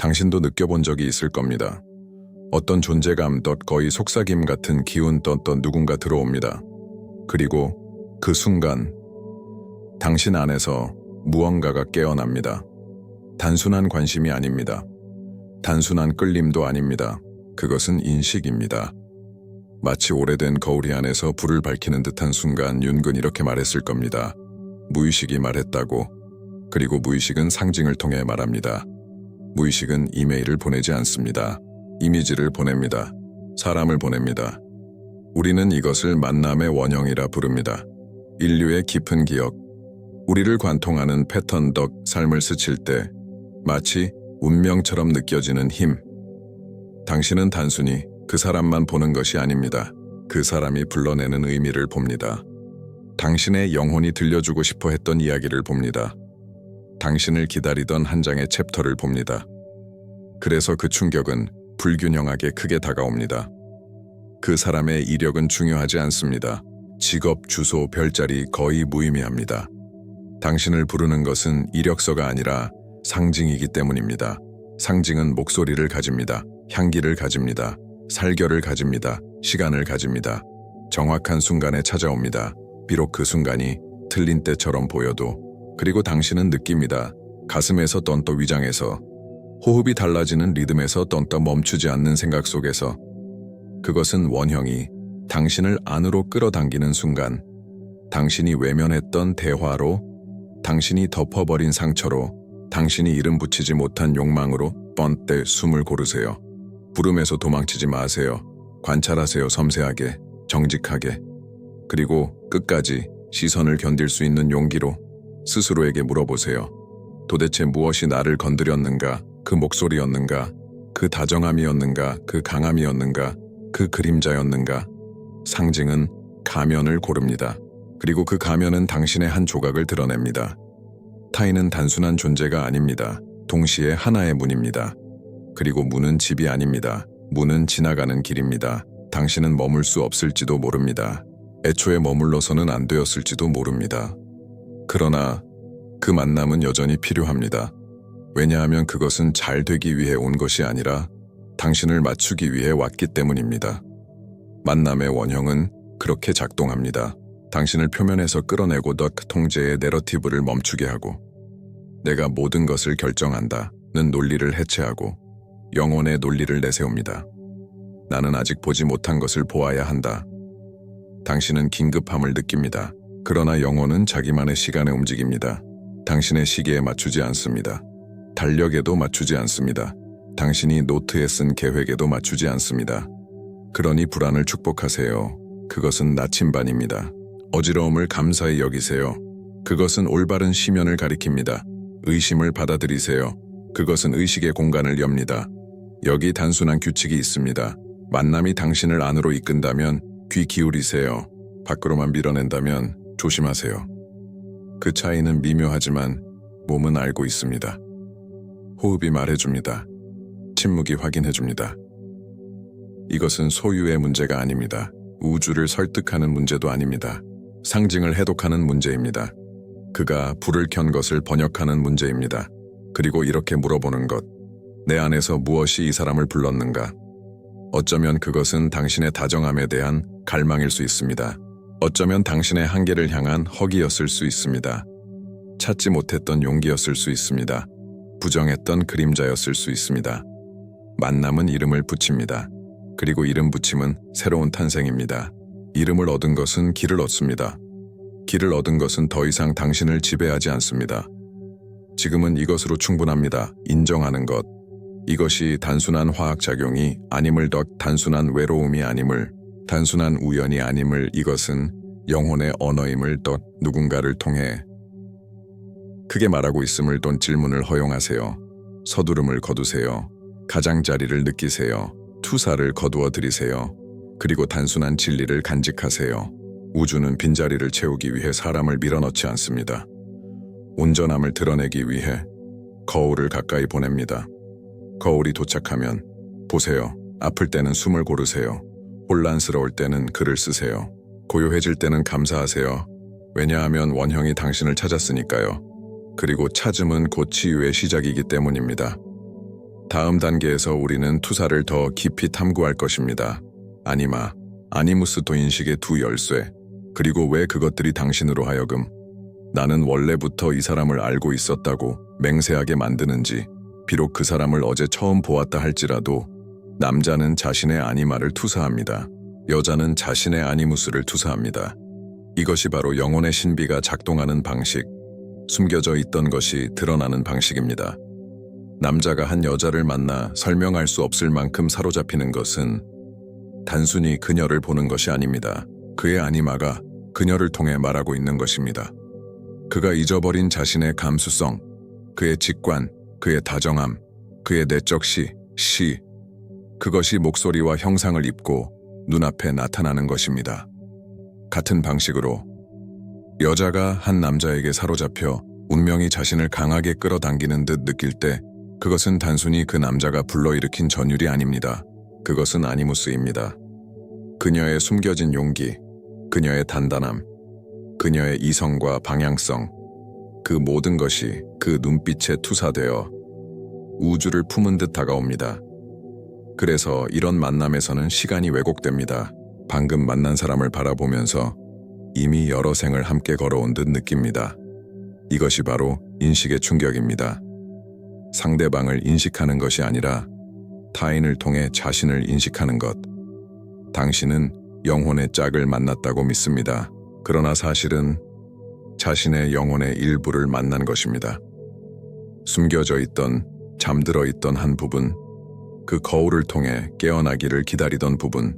당신도 느껴본 적이 있을 겁니다. 어떤 존재감 거의 속삭임 같은 기운 누군가 들어옵니다. 그리고 그 순간 당신 안에서 무언가가 깨어납니다. 단순한 관심이 아닙니다. 단순한 끌림도 아닙니다. 그것은 인식입니다. 마치 오래된 거울이 안에서 불을 밝히는 듯한 순간 윤근 이렇게 말했을 겁니다. 무의식이 말했다고. 그리고 무의식은 상징을 통해 말합니다. 무의식은 이메일을 보내지 않습니다. 이미지를 보냅니다. 사람을 보냅니다. 우리는 이것을 만남의 원형이라 부릅니다. 인류의 깊은 기억, 우리를 관통하는 패턴 삶을 스칠 때 마치 운명처럼 느껴지는 힘. 당신은 단순히 그 사람만 보는 것이 아닙니다. 그 사람이 불러내는 의미를 봅니다. 당신의 영혼이 들려주고 싶어 했던 이야기를 봅니다. 당신을 기다리던 한 장의 챕터를 봅니다. 그래서 그 충격은 불균형하게 크게 다가옵니다. 그 사람의 이력은 중요하지 않습니다. 직업, 주소, 별자리 거의 무의미합니다. 당신을 부르는 것은 이력서가 아니라 상징이기 때문입니다. 상징은 목소리를 가집니다. 향기를 가집니다. 살결을 가집니다. 시간을 가집니다. 정확한 순간에 찾아옵니다. 비록 그 순간이 틀린 때처럼 보여도. 그리고 당신은 느낍니다. 가슴에서 위장에서 호흡이 달라지는 리듬에서 멈추지 않는 생각 속에서 그것은 원형이 당신을 안으로 끌어당기는 순간 당신이 외면했던 대화로 당신이 덮어버린 상처로 당신이 이름 붙이지 못한 욕망으로 뻔때 숨을 고르세요. 부름에서 도망치지 마세요. 관찰하세요. 섬세하게, 정직하게. 그리고 끝까지 시선을 견딜 수 있는 용기로 스스로에게 물어보세요. 도대체 무엇이 나를 건드렸는가? 그 목소리였는가? 그 다정함이었는가? 그 강함이었는가? 그 그림자였는가? 상징은 가면을 고릅니다. 그리고 그 가면은 당신의 한 조각을 드러냅니다. 타인은 단순한 존재가 아닙니다. 동시에 하나의 문입니다. 그리고 문은 집이 아닙니다. 문은 지나가는 길입니다. 당신은 머물 수 없을지도 모릅니다. 애초에 머물러서는 안 되었을지도 모릅니다. 그러나 그 만남은 여전히 필요합니다. 왜냐하면 그것은 잘 되기 위해 온 것이 아니라 당신을 맞추기 위해 왔기 때문입니다. 만남의 원형은 그렇게 작동합니다. 당신을 표면에서 끌어내고 통제의 내러티브를 멈추게 하고 내가 모든 것을 결정한다는 논리를 해체하고 영혼의 논리를 내세웁니다. 나는 아직 보지 못한 것을 보아야 한다. 당신은 긴급함을 느낍니다. 그러나 영혼은 자기만의 시간에 움직입니다. 당신의 시계에 맞추지 않습니다. 달력에도 맞추지 않습니다. 당신이 노트에 쓴 계획에도 맞추지 않습니다. 그러니 불안을 축복하세요. 그것은 나침반입니다. 어지러움을 감사히 여기세요. 그것은 올바른 시면을 가리킵니다. 의심을 받아들이세요. 그것은 의식의 공간을 엽니다. 여기 단순한 규칙이 있습니다. 만남이 당신을 안으로 이끈다면 귀 기울이세요. 밖으로만 밀어낸다면 조심하세요. 그 차이는 미묘하지만 몸은 알고 있습니다. 호흡이 말해줍니다. 침묵이 확인해줍니다. 이것은 소유의 문제가 아닙니다. 우주를 설득하는 문제도 아닙니다. 상징을 해독하는 문제입니다. 그가 불을 켠 것을 번역하는 문제입니다. 그리고 이렇게 물어보는 것. 내 안에서 무엇이 이 사람을 불렀는가? 어쩌면 그것은 당신의 다정함에 대한 갈망일 수 있습니다. 어쩌면 당신의 한계를 향한 허기였을 수 있습니다. 찾지 못했던 용기였을 수 있습니다. 부정했던 그림자였을 수 있습니다. 만남은 이름을 붙입니다. 그리고 이름 붙임은 새로운 탄생입니다. 이름을 얻은 것은 길을 얻습니다. 길을 얻은 것은 더 이상 당신을 지배하지 않습니다. 지금은 이것으로 충분합니다. 인정하는 것. 이것이 단순한 화학작용이 아님을 단순한 외로움이 아님을 단순한 우연이 아님을 이것은 영혼의 언어임을 누군가를 통해 크게 말하고 있음을 질문을 허용하세요. 서두름을 거두세요. 가장자리를 느끼세요. 투사를 거두어 드리세요. 그리고 단순한 진리를 간직하세요. 우주는 빈자리를 채우기 위해 사람을 밀어넣지 않습니다. 온전함을 드러내기 위해 거울을 가까이 보냅니다. 거울이 도착하면 보세요. 아플 때는 숨을 고르세요. 혼란스러울 때는 글을 쓰세요. 고요해질 때는 감사하세요. 왜냐하면 원형이 당신을 찾았으니까요. 그리고 찾음은 곧 치유의 시작이기 때문입니다. 다음 단계에서 우리는 투사를 더 깊이 탐구할 것입니다. 아니마, 아니무스 또 인식의 두 열쇠, 그리고 왜 그것들이 당신으로 하여금 나는 원래부터 이 사람을 알고 있었다고 맹세하게 만드는지, 비록 그 사람을 어제 처음 보았다 할지라도 남자는 자신의 아니마를 투사합니다. 여자는 자신의 아니무스를 투사합니다. 이것이 바로 영혼의 신비가 작동하는 방식, 숨겨져 있던 것이 드러나는 방식입니다. 남자가 한 여자를 만나 설명할 수 없을 만큼 사로잡히는 것은 단순히 그녀를 보는 것이 아닙니다. 그의 아니마가 그녀를 통해 말하고 있는 것입니다. 그가 잊어버린 자신의 감수성, 그의 직관, 그의 다정함, 그의 내적 시, 그것이 목소리와 형상을 입고 눈앞에 나타나는 것입니다. 같은 방식으로 여자가 한 남자에게 사로잡혀 운명이 자신을 강하게 끌어당기는 듯 느낄 때 그것은 단순히 그 남자가 불러일으킨 전율이 아닙니다. 그것은 아니무스입니다. 그녀의 숨겨진 용기, 그녀의 단단함, 그녀의 이성과 방향성, 그 모든 것이 그 눈빛에 투사되어 우주를 품은 듯 다가옵니다. 그래서 이런 만남에서는 시간이 왜곡됩니다. 방금 만난 사람을 바라보면서 이미 여러 생을 함께 걸어온 듯 느낍니다. 이것이 바로 인식의 충격입니다. 상대방을 인식하는 것이 아니라 타인을 통해 자신을 인식하는 것. 당신은 영혼의 짝을 만났다고 믿습니다. 그러나 사실은 자신의 영혼의 일부를 만난 것입니다. 숨겨져 있던, 잠들어 있던 한 부분, 그 거울을 통해 깨어나기를 기다리던 부분.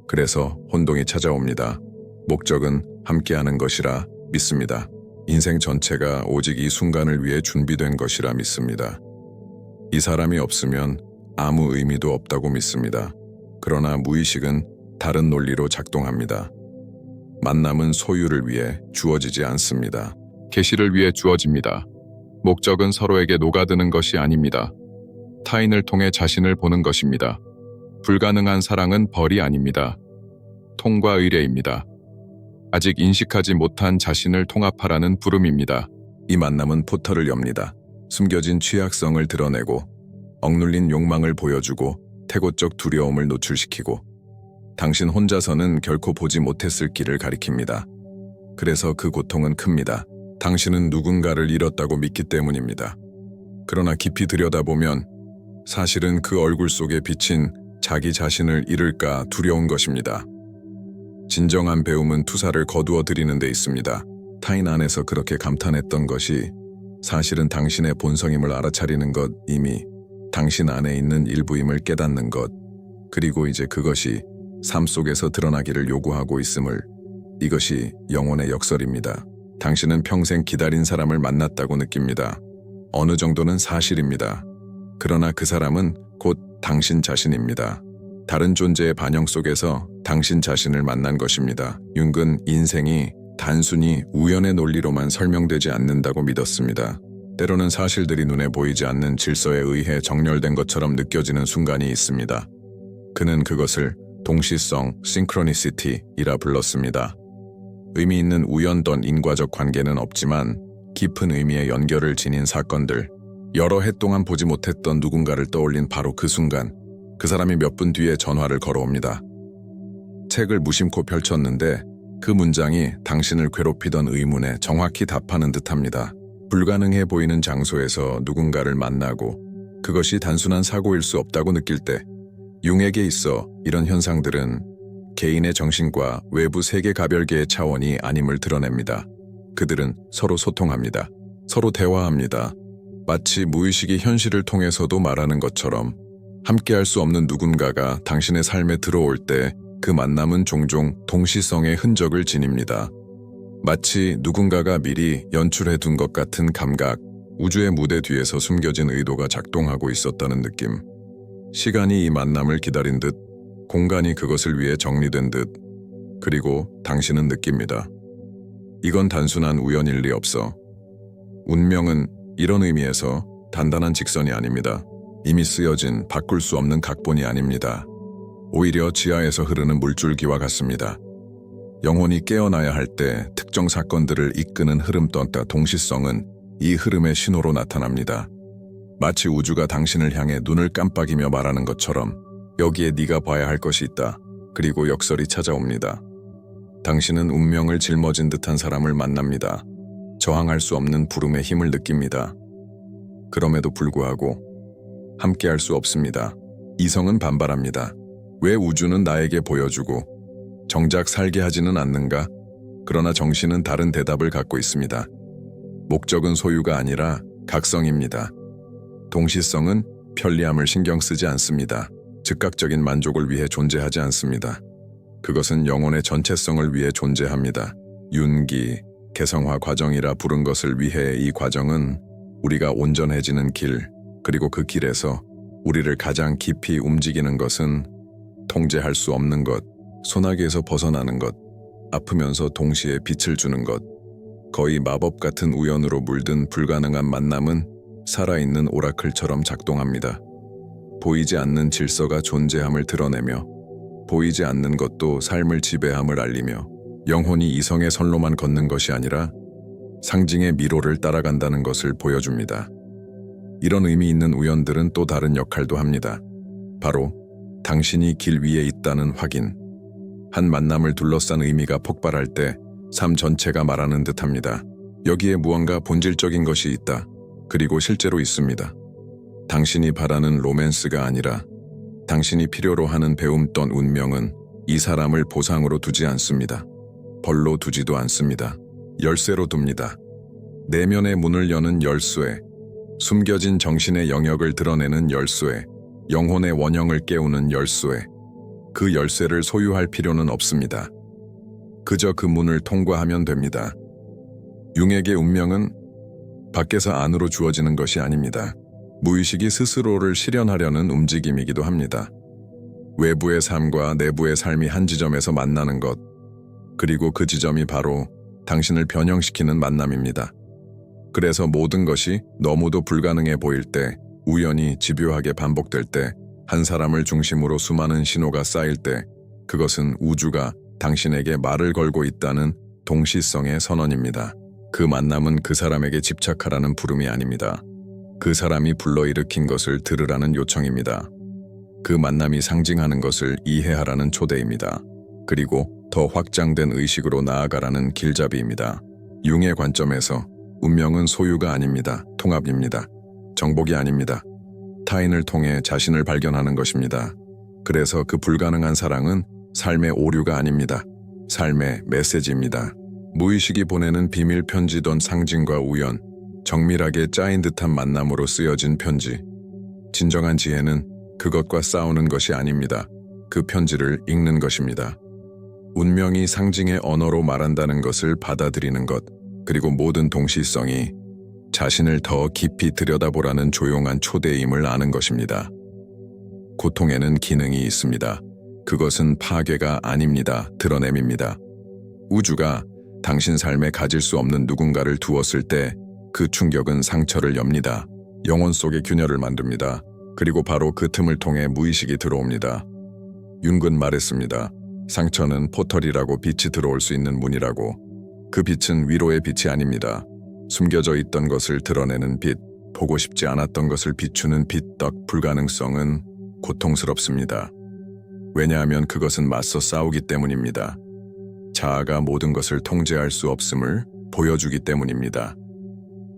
그래서 혼동이 찾아옵니다. 목적은 함께하는 것이라 믿습니다. 인생 전체가 오직 이 순간을 위해 준비된 것이라 믿습니다. 이 사람이 없으면 아무 의미도 없다고 믿습니다. 그러나 무의식은 다른 논리로 작동합니다. 만남은 소유를 위해 주어지지 않습니다. 계시를 위해 주어집니다. 목적은 서로에게 녹아드는 것이 아닙니다. 타인을 통해 자신을 보는 것입니다. 불가능한 사랑은 벌이 아닙니다. 통과 의례입니다. 아직 인식하지 못한 자신을 통합하라는 부름입니다. 이 만남은 포털을 엽니다. 숨겨진 취약성을 드러내고 억눌린 욕망을 보여주고 태고적 두려움을 노출시키고 당신 혼자서는 결코 보지 못했을 길을 가리킵니다. 그래서 그 고통은 큽니다. 당신은 누군가를 잃었다고 믿기 때문입니다. 그러나 깊이 들여다보면 사실은 그 얼굴 속에 비친 자기 자신을 잃을까 두려운 것입니다. 진정한 배움은 투사를 거두어 들이는 데 있습니다. 타인 안에서 그렇게 감탄했던 것이 사실은 당신의 본성임을 알아차리는 것, 이미 당신 안에 있는 일부임을 깨닫는 것, 그리고 이제 그것이 삶 속에서 드러나기를 요구하고 있음을, 이것이 영혼의 역설입니다. 당신은 평생 기다린 사람을 만났다고 느낍니다. 어느 정도는 사실입니다. 그러나 그 사람은 곧 당신 자신입니다. 다른 존재의 반영 속에서 당신 자신을 만난 것입니다. 융은 인생이 단순히 우연의 논리로만 설명되지 않는다고 믿었습니다. 때로는 사실들이 눈에 보이지 않는 질서에 의해 정렬된 것처럼 느껴지는 순간이 있습니다. 그는 그것을 동시성, 싱크로니시티이라 불렀습니다. 의미 있는 우연 또는 인과적 관계는 없지만 깊은 의미의 연결을 지닌 사건들, 여러 해 동안 보지 못했던 누군가를 떠올린 바로 그 순간, 그 사람이 몇 분 뒤에 전화를 걸어옵니다. 책을 무심코 펼쳤는데 그 문장이 당신을 괴롭히던 의문에 정확히 답하는 듯합니다. 불가능해 보이는 장소에서 누군가를 만나고 그것이 단순한 사고일 수 없다고 느낄 때, 융에게 있어 이런 현상들은 개인의 정신과 외부 세계 가별계의 차원이 아님을 드러냅니다. 그들은 서로 소통합니다. 서로 대화합니다. 마치 무의식이 현실을 통해서도 말하는 것처럼 함께할 수 없는 누군가가 당신의 삶에 들어올 때 그 만남은 종종 동시성의 흔적을 지닙니다. 마치 누군가가 미리 연출해 둔 것 같은 감각, 우주의 무대 뒤에서 숨겨진 의도가 작동하고 있었다는 느낌. 시간이 이 만남을 기다린 듯, 공간이 그것을 위해 정리된 듯, 그리고 당신은 느낍니다. 이건 단순한 우연일 리 없어. 운명은 이런 의미에서 단단한 직선이 아닙니다. 이미 쓰여진 바꿀 수 없는 각본이 아닙니다. 오히려 지하에서 흐르는 물줄기와 같습니다. 영혼이 깨어나야 할 때 특정 사건들을 이끄는 흐름 또는 동시성은 이 흐름의 신호로 나타납니다. 마치 우주가 당신을 향해 눈을 깜빡이며 말하는 것처럼 여기에 네가 봐야 할 것이 있다. 그리고 역설이 찾아옵니다. 당신은 운명을 짊어진 듯한 사람을 만납니다. 저항할 수 없는 부름의 힘을 느낍니다. 그럼에도 불구하고 함께할 수 없습니다. 이성은 반발합니다. 왜 우주는 나에게 보여주고 정작 살게 하지는 않는가? 그러나 정신은 다른 대답을 갖고 있습니다. 목적은 소유가 아니라 각성입니다. 동시성은 편리함을 신경 쓰지 않습니다. 즉각적인 만족을 위해 존재하지 않습니다. 그것은 영혼의 전체성을 위해 존재합니다. 윤기, 개성화 과정이라 부른 것을 위해 이 과정은 우리가 온전해지는 길, 그리고 그 길에서 우리를 가장 깊이 움직이는 것은 통제할 수 없는 것, 소나기에서 벗어나는 것, 아프면서 동시에 빛을 주는 것, 거의 마법 같은 우연으로 물든 불가능한 만남은 살아있는 오라클처럼 작동합니다. 보이지 않는 질서가 존재함을 드러내며 보이지 않는 것도 삶을 지배함을 알리며 영혼이 이성의 선로만 걷는 것이 아니라 상징의 미로를 따라간다는 것을 보여줍니다. 이런 의미 있는 우연들은 또 다른 역할도 합니다. 바로 당신이 길 위에 있다는 확인. 한 만남을 둘러싼 의미가 폭발할 때 삶 전체가 말하는 듯합니다. 여기에 무언가 본질적인 것이 있다. 그리고 실제로 있습니다. 당신이 바라는 로맨스가 아니라 당신이 필요로 하는 배움던 운명은 이 사람을 보상으로 두지 않습니다. 벌로 두지도 않습니다. 열쇠로 둡니다. 내면의 문을 여는 열쇠, 숨겨진 정신의 영역을 드러내는 열쇠, 영혼의 원형을 깨우는 열쇠. 그 열쇠를 소유할 필요는 없습니다. 그저 그 문을 통과하면 됩니다. 융에게 운명은 밖에서 안으로 주어지는 것이 아닙니다. 무의식이 스스로를 실현하려는 움직임이기도 합니다. 외부의 삶과 내부의 삶이 한 지점에서 만나는 것, 그리고 그 지점이 바로 당신을 변형시키는 만남입니다. 그래서 모든 것이 너무도 불가능해 보일 때, 우연히 집요하게 반복될 때, 한 사람을 중심으로 수많은 신호가 쌓일 때, 그것은 우주가 당신에게 말을 걸고 있다는 동시성의 선언입니다. 그 만남은 그 사람에게 집착하라는 부름이 아닙니다. 그 사람이 불러일으킨 것을 들으라는 요청입니다. 그 만남이 상징하는 것을 이해하라는 초대입니다. 그리고 더 확장된 의식으로 나아가라는 길잡이입니다. 융의 관점에서 운명은 소유가 아닙니다. 통합입니다. 정복이 아닙니다. 타인을 통해 자신을 발견하는 것입니다. 그래서 그 불가능한 사랑은 삶의 오류가 아닙니다. 삶의 메시지입니다. 무의식이 보내는 비밀 편지던 상징과 우연, 정밀하게 짜인 듯한 만남으로 쓰여진 편지. 진정한 지혜는 그것과 싸우는 것이 아닙니다. 그 편지를 읽는 것입니다. 운명이 상징의 언어로 말한다는 것을 받아들이는 것, 그리고 모든 동시성이 자신을 더 깊이 들여다보라는 조용한 초대임을 아는 것입니다. 고통에는 기능이 있습니다. 그것은 파괴가 아닙니다. 드러냄입니다. 우주가 당신 삶에 가질 수 없는 누군가를 두었을 때 그 충격은 상처를 엽니다. 영혼 속에 균열을 만듭니다. 그리고 바로 그 틈을 통해 무의식이 들어옵니다. 윤근 말했습니다. 상처는 포털이라고 빛이 들어올 수 있는 문이라고. 그 빛은 위로의 빛이 아닙니다. 숨겨져 있던 것을 드러내는 빛, 보고 싶지 않았던 것을 비추는 빛. 불가능성은 고통스럽습니다. 왜냐하면 그것은 맞서 싸우기 때문입니다. 자아가 모든 것을 통제할 수 없음을 보여주기 때문입니다.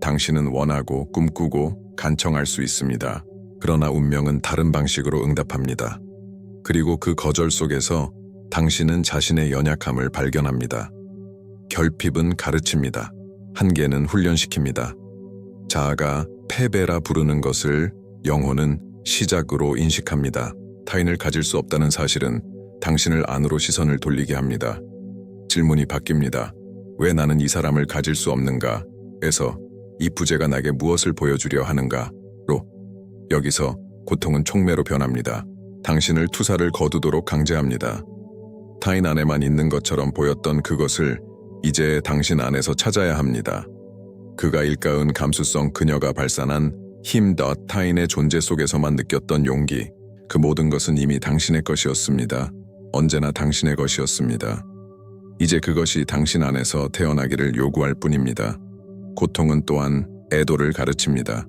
당신은 원하고 꿈꾸고 간청할 수 있습니다. 그러나 운명은 다른 방식으로 응답합니다. 그리고 그 거절 속에서 당신은 자신의 연약함을 발견합니다. 결핍은 가르칩니다. 한계는 훈련시킵니다. 자아가 패배라 부르는 것을 영혼은 시작으로 인식합니다. 타인을 가질 수 없다는 사실은 당신을 안으로 시선을 돌리게 합니다. 질문이 바뀝니다. 왜 나는 이 사람을 가질 수 없는가? 에서 이 부재가 나에게 무엇을 보여주려 하는가? 로 여기서 고통은 촉매로 변합니다. 당신을 투사를 거두도록 강제합니다. 타인 안에만 있는 것처럼 보였던 그것을 이제 당신 안에서 찾아야 합니다. 그가 일가은 감수성 그녀가 발산한 힘. 타인의 존재 속에서만 느꼈던 용기. 그 모든 것은 이미 당신의 것이었습니다. 언제나 당신의 것이었습니다. 이제 그것이 당신 안에서 태어나기를 요구할 뿐입니다. 고통은 또한 애도를 가르칩니다.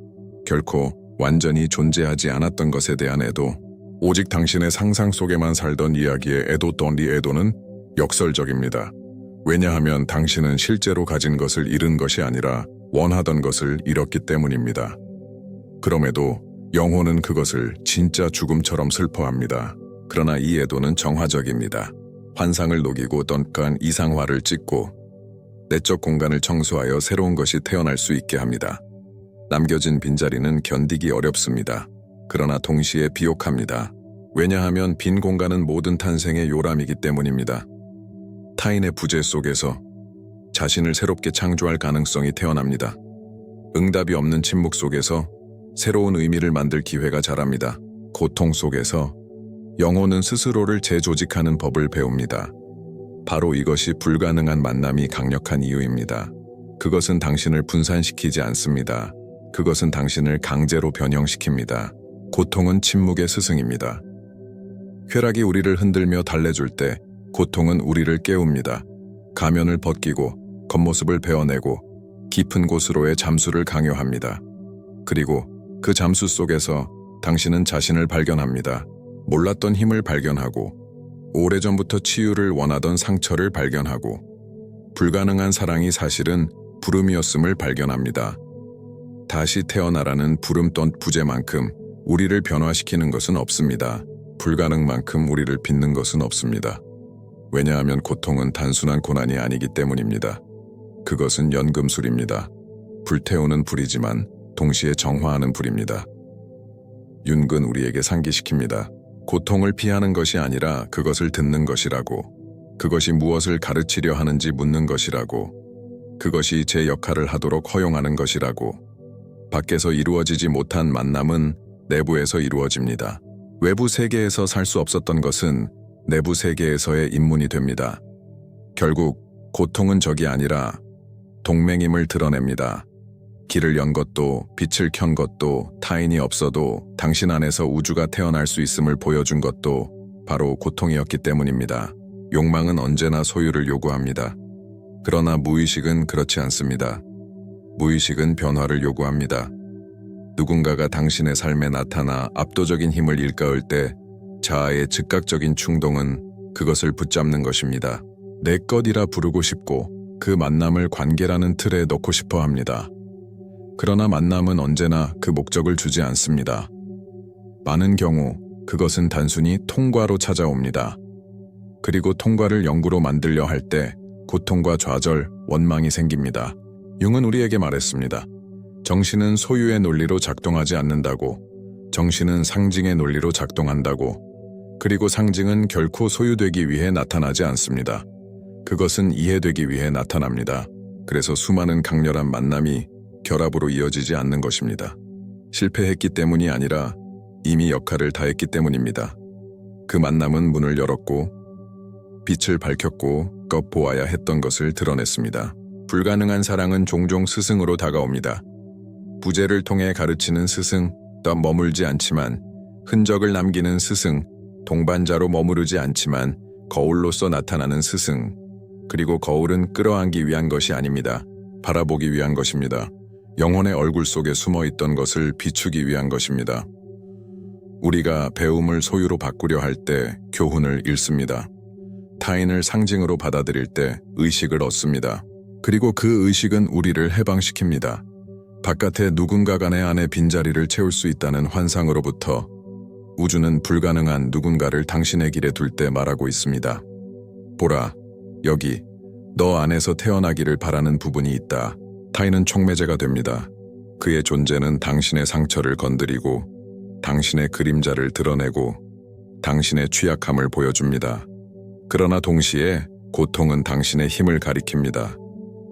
결코 완전히 존재하지 않았던 것에 대한 애도, 오직 당신의 상상 속에만 살던 이야기의 애도던 이 애도는 역설적입니다. 왜냐하면 당신은 실제로 가진 것을 잃은 것이 아니라 원하던 것을 잃었기 때문입니다. 그럼에도 영혼은 그것을 진짜 죽음처럼 슬퍼합니다. 그러나 이 애도는 정화적입니다. 환상을 녹이고 떤간 이상화를 찍고 내적 공간을 청소하여 새로운 것이 태어날 수 있게 합니다. 남겨진 빈자리는 견디기 어렵습니다. 그러나 동시에 비옥합니다. 왜냐하면 빈 공간은 모든 탄생의 요람이기 때문입니다. 타인의 부재 속에서 자신을 새롭게 창조할 가능성이 태어납니다. 응답이 없는 침묵 속에서 새로운 의미를 만들 기회가 자랍니다. 고통 속에서 영혼은 스스로를 재조직하는 법을 배웁니다. 바로 이것이 불가능한 만남이 강력한 이유입니다. 그것은 당신을 분산시키지 않습니다. 그것은 당신을 강제로 변형시킵니다. 고통은 침묵의 스승입니다. 쾌락이 우리를 흔들며 달래줄 때 고통은 우리를 깨웁니다. 가면을 벗기고 겉모습을 베어내고 깊은 곳으로의 잠수를 강요합니다. 그리고 그 잠수 속에서 당신은 자신을 발견합니다. 몰랐던 힘을 발견하고 오래전부터 치유를 원하던 상처를 발견하고 불가능한 사랑이 사실은 부름이었음을 발견합니다. 다시 태어나라는 부름 떤 부재만큼 우리를 변화시키는 것은 없습니다. 불가능만큼 우리를 빚는 것은 없습니다. 왜냐하면 고통은 단순한 고난이 아니기 때문입니다. 그것은 연금술입니다. 불태우는 불이지만 동시에 정화하는 불입니다. 윤근 우리에게 상기시킵니다. 고통을 피하는 것이 아니라 그것을 듣는 것이라고, 그것이 무엇을 가르치려 하는지 묻는 것이라고, 그것이 제 역할을 하도록 허용하는 것이라고. 밖에서 이루어지지 못한 만남은 내부에서 이루어집니다. 외부 세계에서 살 수 없었던 것은 내부 세계에서의 입문이 됩니다. 결국 고통은 적이 아니라 동맹임을 드러냅니다. 길을 연 것도 빛을 켠 것도 타인이 없어도 당신 안에서 우주가 태어날 수 있음을 보여준 것도 바로 고통이었기 때문입니다. 욕망은 언제나 소유를 요구합니다. 그러나 무의식은 그렇지 않습니다. 무의식은 변화를 요구합니다. 누군가가 당신의 삶에 나타나 압도적인 힘을 일깨울 때 자아의 즉각적인 충동은 그것을 붙잡는 것입니다. 내 것이라 부르고 싶고 그 만남을 관계라는 틀에 넣고 싶어 합니다. 그러나 만남은 언제나 그 목적을 주지 않습니다. 많은 경우 그것은 단순히 통과로 찾아옵니다. 그리고 통과를 영구로 만들려 할 때 고통과 좌절, 원망이 생깁니다. 융은 우리에게 말했습니다. 정신은 소유의 논리로 작동하지 않는다고, 정신은 상징의 논리로 작동한다고, 그리고 상징은 결코 소유되기 위해 나타나지 않습니다. 그것은 이해되기 위해 나타납니다. 그래서 수많은 강렬한 만남이 결합으로 이어지지 않는 것입니다. 실패했기 때문이 아니라 이미 역할을 다했기 때문입니다. 그 만남은 문을 열었고 빛을 밝혔고 껏보아야 했던 것을 드러냈습니다. 불가능한 사랑은 종종 스승으로 다가옵니다. 부재를 통해 가르치는 스승, 또 머물지 않지만 흔적을 남기는 스승, 동반자로 머무르지 않지만 거울로서 나타나는 스승, 그리고 거울은 끌어안기 위한 것이 아닙니다. 바라보기 위한 것입니다. 영혼의 얼굴 속에 숨어있던 것을 비추기 위한 것입니다. 우리가 배움을 소유로 바꾸려 할 때 교훈을 잃습니다. 타인을 상징으로 받아들일 때 의식을 얻습니다. 그리고 그 의식은 우리를 해방시킵니다. 바깥에 누군가가 내 안에 빈자리를 채울 수 있다는 환상으로부터 우주는 불가능한 누군가를 당신의 길에 둘 때 말하고 있습니다. 보라, 여기 너 안에서 태어나기를 바라는 부분이 있다. 타인은 촉매제가 됩니다. 그의 존재는 당신의 상처를 건드리고 당신의 그림자를 드러내고 당신의 취약함을 보여줍니다. 그러나 동시에 고통은 당신의 힘을 가리킵니다.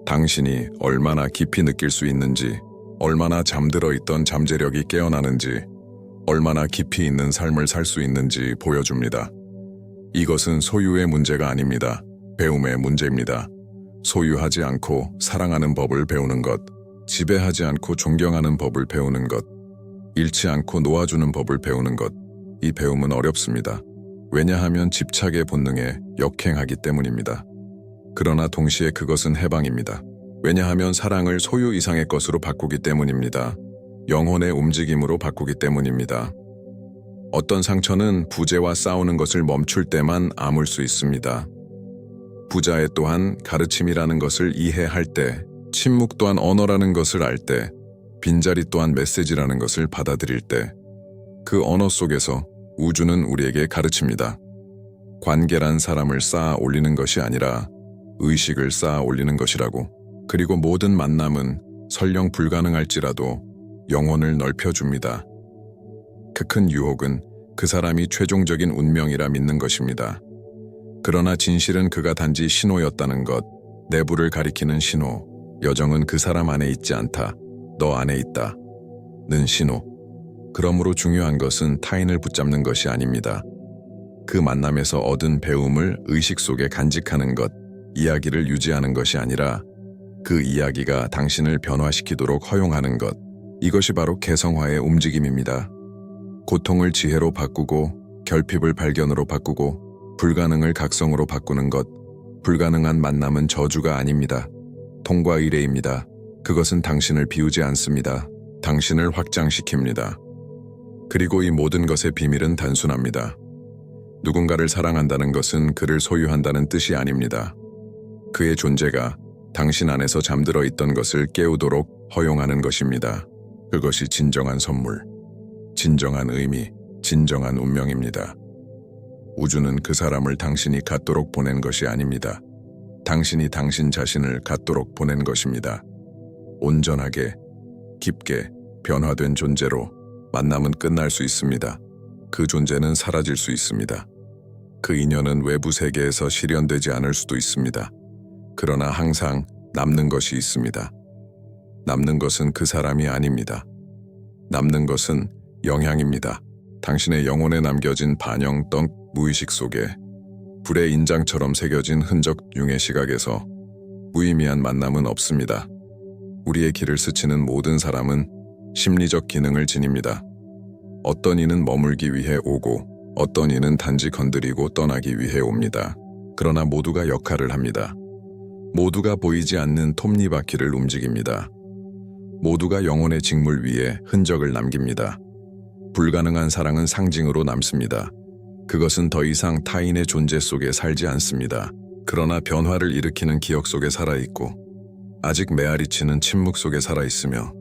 당신이 얼마나 깊이 느낄 수 있는지, 얼마나 잠들어 있던 잠재력이 깨어나는지, 얼마나 깊이 있는 삶을 살 수 있는지 보여줍니다. 이것은 소유의 문제가 아닙니다. 배움의 문제입니다. 소유하지 않고 사랑하는 법을 배우는 것, 지배하지 않고 존경하는 법을 배우는 것, 잃지 않고 놓아주는 법을 배우는 것. 이 배움은 어렵습니다. 왜냐하면 집착의 본능에 역행하기 때문입니다. 그러나 동시에 그것은 해방입니다. 왜냐하면 사랑을 소유 이상의 것으로 바꾸기 때문입니다. 영혼의 움직임으로 바꾸기 때문입니다. 어떤 상처는 부재와 싸우는 것을 멈출 때만 아물 수 있습니다. 부자애 또한 가르침이라는 것을 이해할 때, 침묵 또한 언어라는 것을 알 때, 빈자리 또한 메시지라는 것을 받아들일 때, 그 언어 속에서 우주는 우리에게 가르칩니다. 관계란 사람을 쌓아 올리는 것이 아니라 의식을 쌓아 올리는 것이라고. 그리고 모든 만남은 설령 불가능할지라도 영혼을 넓혀줍니다. 그 큰 유혹은 그 사람이 최종적인 운명이라 믿는 것입니다. 그러나 진실은 그가 단지 신호였다는 것, 내부를 가리키는 신호, 여정은 그 사람 안에 있지 않다, 너 안에 있다, 는 신호. 그러므로 중요한 것은 타인을 붙잡는 것이 아닙니다. 그 만남에서 얻은 배움을 의식 속에 간직하는 것, 이야기를 유지하는 것이 아니라 그 이야기가 당신을 변화시키도록 허용하는 것, 이것이 바로 개성화의 움직임입니다. 고통을 지혜로 바꾸고 결핍을 발견으로 바꾸고 불가능을 각성으로 바꾸는 것, 불가능한 만남은 저주가 아닙니다. 통과 의례입니다. 그것은 당신을 비우지 않습니다. 당신을 확장시킵니다. 그리고 이 모든 것의 비밀은 단순합니다. 누군가를 사랑한다는 것은 그를 소유한다는 뜻이 아닙니다. 그의 존재가 당신 안에서 잠들어 있던 것을 깨우도록 허용하는 것입니다. 그것이 진정한 선물, 진정한 의미, 진정한 운명입니다. 우주는 그 사람을 당신이 갖도록 보낸 것이 아닙니다. 당신이 당신 자신을 갖도록 보낸 것입니다. 온전하게, 깊게 변화된 존재로 만남은 끝날 수 있습니다. 그 존재는 사라질 수 있습니다. 그 인연은 외부 세계에서 실현되지 않을 수도 있습니다. 그러나 항상 남는 것이 있습니다. 남는 것은 그 사람이 아닙니다. 남는 것은 영향입니다. 당신의 영혼에 남겨진 반영 떡 무의식 속에 불의 인장처럼 새겨진 흔적 융의 시각에서 무의미한 만남은 없습니다. 우리의 길을 스치는 모든 사람은 심리적 기능을 지닙니다. 어떤 이는 머물기 위해 오고 어떤 이는 단지 건드리고 떠나기 위해 옵니다. 그러나 모두가 역할을 합니다. 모두가 보이지 않는 톱니바퀴를 움직입니다. 모두가 영혼의 직물 위에 흔적을 남깁니다. 불가능한 사랑은 상징으로 남습니다. 그것은 더 이상 타인의 존재 속에 살지 않습니다. 그러나 변화를 일으키는 기억 속에 살아있고 아직 메아리치는 침묵 속에 살아있으며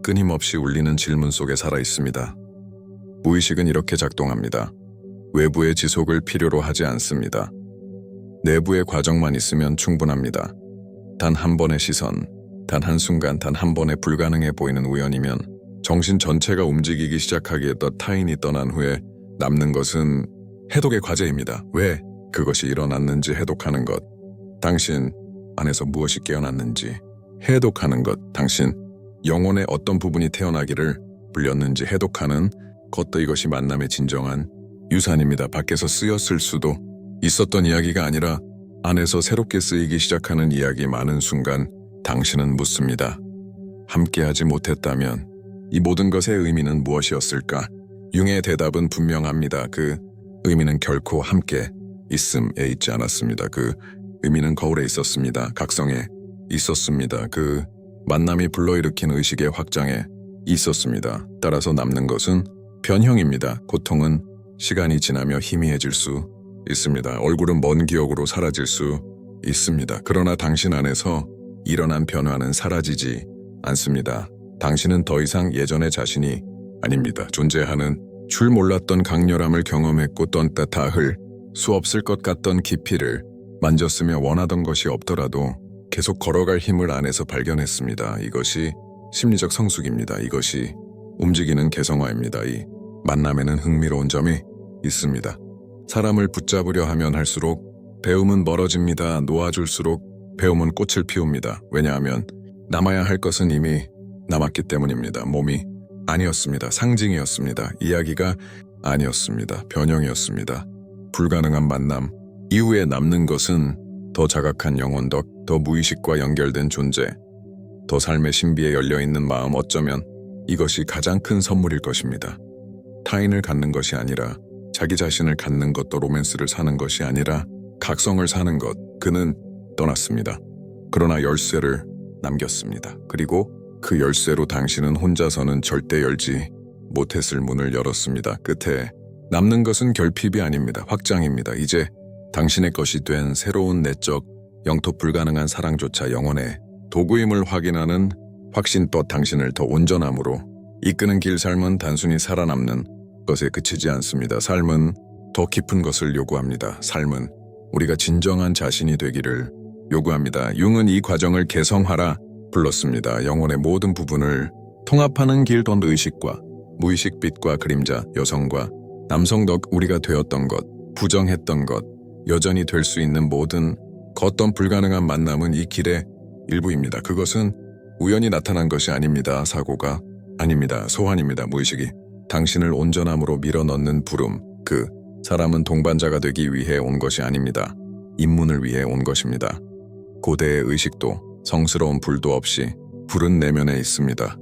끊임없이 울리는 질문 속에 살아있습니다. 무의식은 이렇게 작동합니다. 외부의 지속을 필요로 하지 않습니다. 내부의 과정만 있으면 충분합니다. 단 한 번의 시선, 단 한순간, 단 한 번에 불가능해 보이는 우연이면 정신 전체가 움직이기 시작하기에 타인이 떠난 후에 남는 것은 해독의 과제입니다. 왜 그것이 일어났는지 해독하는 것, 당신 안에서 무엇이 깨어났는지 해독하는 것, 당신 영혼의 어떤 부분이 태어나기를 불렸는지 해독하는 것도 이것이 만남의 진정한 유산입니다. 밖에서 쓰였을 수도 있었던 이야기가 아니라 안에서 새롭게 쓰이기 시작하는 이야기 많은 순간 당신은 묻습니다. 함께하지 못했다면 이 모든 것의 의미는 무엇이었을까? 융의 대답은 분명합니다. 그 의미는 결코 함께 있음에 있지 않았습니다. 그 의미는 거울에 있었습니다. 각성에 있었습니다. 그 만남이 불러일으킨 의식의 확장에 있었습니다. 따라서 남는 것은 변형입니다. 고통은 시간이 지나며 희미해질 수 있습니다. 얼굴은 먼 기억으로 사라질 수 있습니다. 그러나 당신 안에서 일어난 변화는 사라지지 않습니다. 당신은 더 이상 예전의 자신이 아닙니다. 존재하는 줄 몰랐던 강렬함을 경험했고 닿을 수 없을 것 같던 깊이를 만졌으며 원하던 것이 없더라도 계속 걸어갈 힘을 안에서 발견했습니다. 이것이 심리적 성숙입니다. 이것이 움직이는 개성화입니다. 이 만남에는 흥미로운 점이 있습니다. 사람을 붙잡으려 하면 할수록 배움은 멀어집니다. 놓아줄수록 배움은 꽃을 피웁니다. 왜냐하면 남아야 할 것은 이미 남았기 때문입니다. 몸이 아니었습니다. 상징이었습니다. 이야기가 아니었습니다. 변형이었습니다. 불가능한 만남 이후에 남는 것은 더 자각한 영혼, 더 무의식과 연결된 존재, 더 삶의 신비에 열려있는 마음, 어쩌면 이것이 가장 큰 선물일 것입니다. 타인을 갖는 것이 아니라 자기 자신을 갖는 것, 또 로맨스를 사는 것이 아니라 각성을 사는 것. 그는 떠났습니다. 그러나 열쇠를 남겼습니다. 그리고 그 열쇠로 당신은 혼자서는 절대 열지 못했을 문을 열었습니다. 끝에 남는 것은 결핍이 아닙니다. 확장입니다. 이제 당신의 것이 된 새로운 내적, 영토 불가능한 사랑조차 영혼의 도구임을 확인하는 확신 또 당신을 더 온전함으로 이끄는 길. 삶은 단순히 살아남는 것에 그치지 않습니다. 삶은 더 깊은 것을 요구합니다. 삶은 우리가 진정한 자신이 되기를 요구합니다. 융은 이 과정을 개성화라 불렀습니다. 영혼의 모든 부분을 통합하는 길. 돈, 의식과 무의식, 빛과 그림자, 여성과 남성, 덕, 우리가 되었던 것, 부정했던 것, 여전히 될 수 있는 모든 어떤 불가능한 만남은 이 길의 일부입니다. 그것은 우연히 나타난 것이 아닙니다. 사고가 아닙니다. 소환입니다. 무의식이 당신을 온전함으로 밀어넣는 부름. 그 사람은 동반자가 되기 위해 온 것이 아닙니다. 입문을 위해 온 것입니다. 고대의 의식도 성스러운 불도 없이 불은 내면에 있습니다.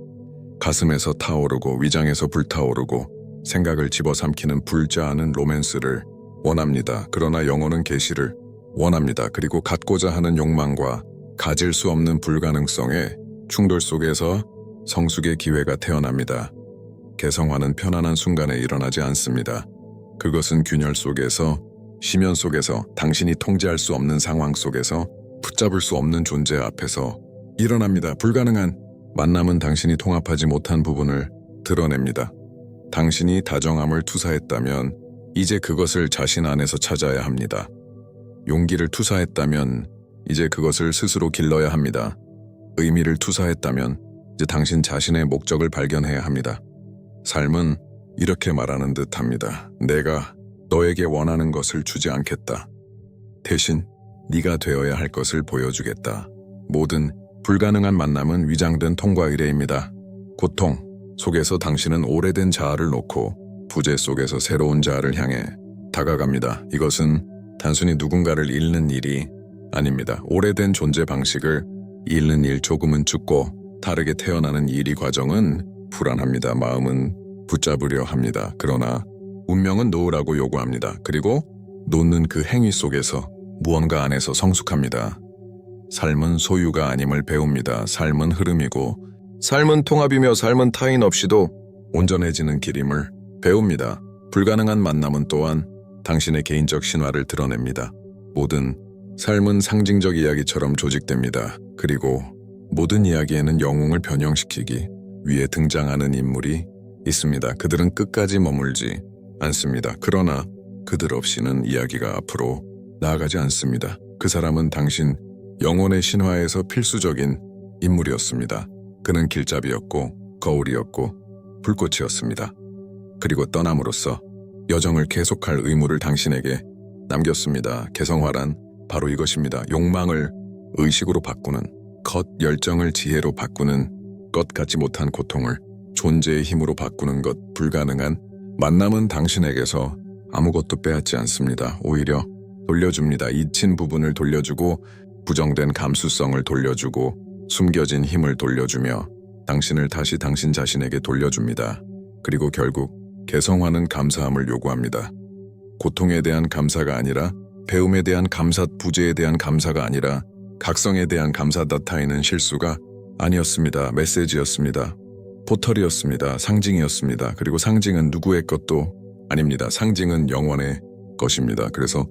가슴에서 타오르고 위장에서 불타오르고 생각을 집어삼키는 불자하는 로맨스를 원합니다. 그러나 영혼은 계시를 원합니다. 그리고 갖고자 하는 욕망과 가질 수 없는 불가능성의 충돌 속에서 성숙의 기회가 태어납니다. 개성화는 편안한 순간에 일어나지 않습니다. 그것은 균열 속에서, 심연 속에서, 당신이 통제할 수 없는 상황 속에서, 붙잡을 수 없는 존재 앞에서 일어납니다. 불가능한 만남은 당신이 통합하지 못한 부분을 드러냅니다. 당신이 다정함을 투사했다면 이제 그것을 자신 안에서 찾아야 합니다. 용기를 투사했다면 이제 그것을 스스로 길러야 합니다. 의미를 투사했다면 이제 당신 자신의 목적을 발견해야 합니다. 삶은 이렇게 말하는 듯합니다. 내가 너에게 원하는 것을 주지 않겠다. 대신 네가 되어야 할 것을 보여주겠다. 모든 불가능한 만남은 위장된 통과 의례입니다. 고통 속에서 당신은 오래된 자아를 놓고 부재 속에서 새로운 자아를 향해 다가갑니다. 이것은 단순히 누군가를 잃는 일이 아닙니다. 오래된 존재 방식을 잃는 일, 조금은 죽고 다르게 태어나는 일이 과정은 불안합니다. 마음은 붙잡으려 합니다. 그러나 운명은 놓으라고 요구합니다. 그리고 놓는 그 행위 속에서 무언가 안에서 성숙합니다. 삶은 소유가 아님을 배웁니다. 삶은 흐름이고 삶은 통합이며 삶은 타인 없이도 온전해지는 길임을 배웁니다. 불가능한 만남은 또한 당신의 개인적 신화를 드러냅니다. 모든 삶은 상징적 이야기처럼 조직됩니다. 그리고 모든 이야기에는 영웅을 변형시키기 위해 등장하는 인물이 있습니다. 그들은 끝까지 머물지 않습니다. 그러나 그들 없이는 이야기가 앞으로 나아가지 않습니다. 그 사람은 당신 영혼의 신화에서 필수적인 인물이었습니다. 그는 길잡이였고 거울이었고 불꽃이었습니다. 그리고 떠남으로써 여정을 계속할 의무를 당신에게 남겼습니다. 개성화란 바로 이것입니다. 욕망을 의식으로 바꾸는 것, 열정을 지혜로 바꾸는 것, 갖지 못한 고통을 존재의 힘으로 바꾸는 것. 불가능한 만남은 당신에게서 아무것도 빼앗지 않습니다. 오히려 돌려줍니다. 잊힌 부분을 돌려주고 부정된 감수성을 돌려주고 숨겨진 힘을 돌려주며 당신을 다시 당신 자신에게 돌려줍니다. 그리고 결국 개성화는 감사함을 요구합니다. 고통에 대한 감사가 아니라 배움에 대한 감사, 부재에 대한 감사가 아니라 각성에 대한 감사. 나타이는 실수가 아니었습니다. 메시지였습니다. 포털이었습니다. 상징이었습니다. 그리고 상징은 누구의 것도 아닙니다. 상징은 영원의 것입니다. 그래서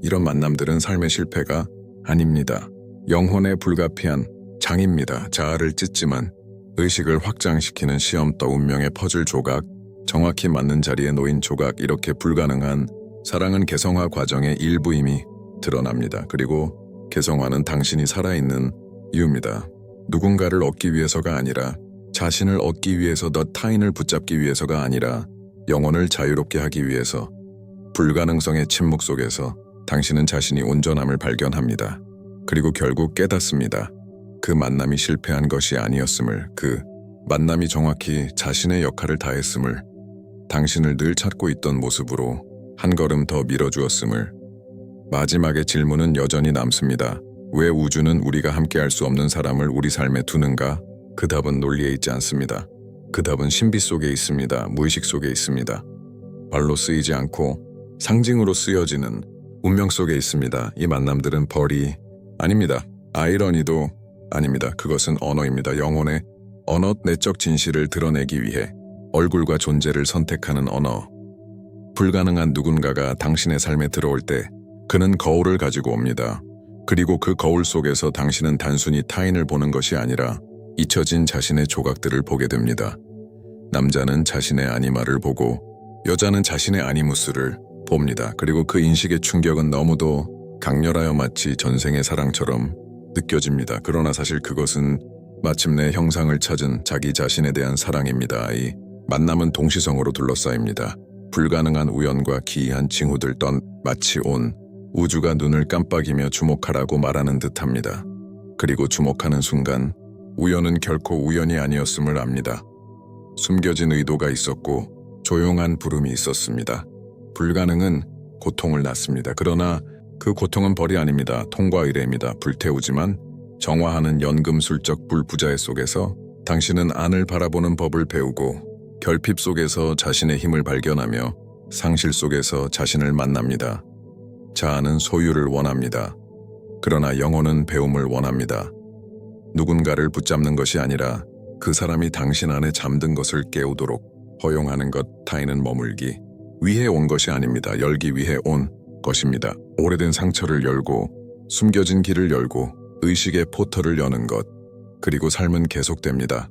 이런 만남들은 삶의 실패가 아닙니다. 영혼의 불가피한 장입니다. 자아를 찢지만 의식을 확장시키는 시험, 또 운명의 퍼즐 조각, 정확히 맞는 자리에 놓인 조각. 이렇게 불가능한 사랑은 개성화 과정의 일부임이 드러납니다. 그리고 개성화는 당신이 살아있는 이유입니다. 누군가를 얻기 위해서가 아니라, 자신을 얻기 위해서, 너 타인을 붙잡기 위해서가 아니라 영혼을 자유롭게 하기 위해서. 불가능성의 침묵 속에서 당신은 자신이 온전함을 발견합니다. 그리고 결국 깨닫습니다. 그 만남이 실패한 것이 아니었음을, 그 만남이 정확히 자신의 역할을 다했음을, 당신을 늘 찾고 있던 모습으로 한 걸음 더 밀어주었음을. 마지막의 질문은 여전히 남습니다. 왜 우주는 우리가 함께할 수 없는 사람을 우리 삶에 두는가? 그 답은 논리에 있지 않습니다. 그 답은 신비 속에 있습니다. 무의식 속에 있습니다. 말로 쓰이지 않고 상징으로 쓰여지는 운명 속에 있습니다. 이 만남들은 벌이 아닙니다. 아이러니도 아닙니다. 그것은 언어입니다. 영혼의 언어, 내적 진실을 드러내기 위해 얼굴과 존재를 선택하는 언어. 불가능한 누군가가 당신의 삶에 들어올 때 그는 거울을 가지고 옵니다. 그리고 그 거울 속에서 당신은 단순히 타인을 보는 것이 아니라 잊혀진 자신의 조각들을 보게 됩니다. 남자는 자신의 아니마를 보고 여자는 자신의 아니무스를 봅니다. 그리고 그 인식의 충격은 너무도 강렬하여 마치 전생의 사랑처럼 느껴집니다. 그러나 사실 그것은 마침내 형상을 찾은 자기 자신에 대한 사랑입니다. 이 만남은 동시성으로 둘러싸입니다. 불가능한 우연과 기이한 징후들 던 마치 온 우주가 눈을 깜빡이며 주목하라고 말하는 듯합니다. 그리고 주목하는 순간 우연은 결코 우연이 아니었음을 압니다. 숨겨진 의도가 있었고 조용한 부름이 있었습니다. 불가능은 고통을 낳습니다. 그러나 그 고통은 벌이 아닙니다. 통과 의례입니다. 불태우지만 정화하는 연금술적 불부자의 속에서 당신은 안을 바라보는 법을 배우고 결핍 속에서 자신의 힘을 발견하며 상실 속에서 자신을 만납니다. 자아는 소유를 원합니다. 그러나 영혼은 배움을 원합니다. 누군가를 붙잡는 것이 아니라 그 사람이 당신 안에 잠든 것을 깨우도록 허용하는 것. 타인은 머물기 위해 온 것이 아닙니다. 열기 위해 온 것입니다. 오래된 상처를 열고 숨겨진 길을 열고 의식의 포털을 여는 것. 그리고 삶은 계속됩니다.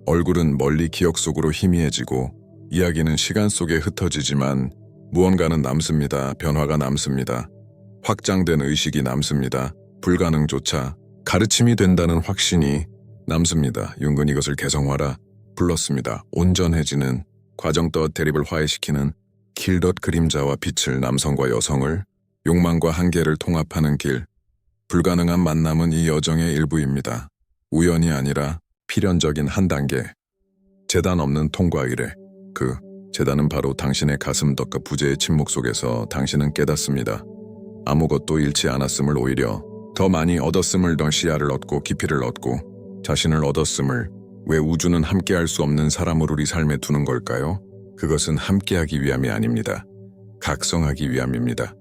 얼굴은 멀리 기억 속으로 희미해지고 이야기는 시간 속에 흩어지지만 무언가는 남습니다. 변화가 남습니다. 확장된 의식이 남습니다. 불가능조차 가르침이 된다는 확신이 남습니다. 융은 이것을 개성화라 불렀습니다. 온전해지는 과정 덧 대립을 화해시키는 길 덧 그림자와 빛을 남성과 여성을 욕망과 한계를 통합하는 길. 불가능한 만남은 이 여정의 일부입니다. 우연이 아니라 필연적인 한 단계. 재단 없는 통과 의례. 그 재단은 바로 당신의 가슴 덕과 부재의 침묵 속에서 당신은 깨닫습니다. 아무것도 잃지 않았음을 오히려 더 많이 얻었음을 더 시야를 얻고 깊이를 얻고 자신을 얻었음을. 왜 우주는 함께할 수 없는 사람을 우리 삶에 두는 걸까요? 그것은 함께하기 위함이 아닙니다. 각성하기 위함입니다.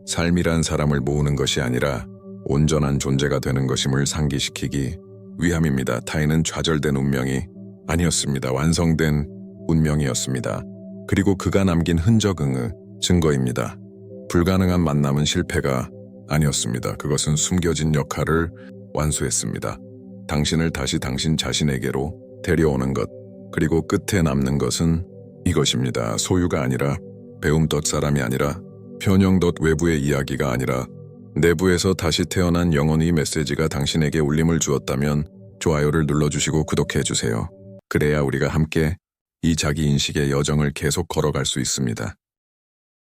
삶이란 사람을 모으는 것이 아니라 온전한 존재가 되는 것임을 상기시키기 위함입니다. 타인은 좌절된 운명이 아니었습니다. 완성된 운명이었습니다. 그리고 그가 남긴 흔적은 증거입니다. 불가능한 만남은 실패가 아니었습니다. 그것은 숨겨진 역할을 완수했습니다. 당신을 다시 당신 자신에게로 데려오는 것. 그리고 끝에 남는 것은 이것입니다. 소유가 아니라 배움 덧 사람이 아니라 편형 덧 외부의 이야기가 아니라 내부에서 다시 태어난 영혼의 메시지가 당신에게 울림을 주었다면 좋아요를 눌러주시고 구독해주세요. 그래야 우리가 함께 이 자기인식의 여정을 계속 걸어갈 수 있습니다.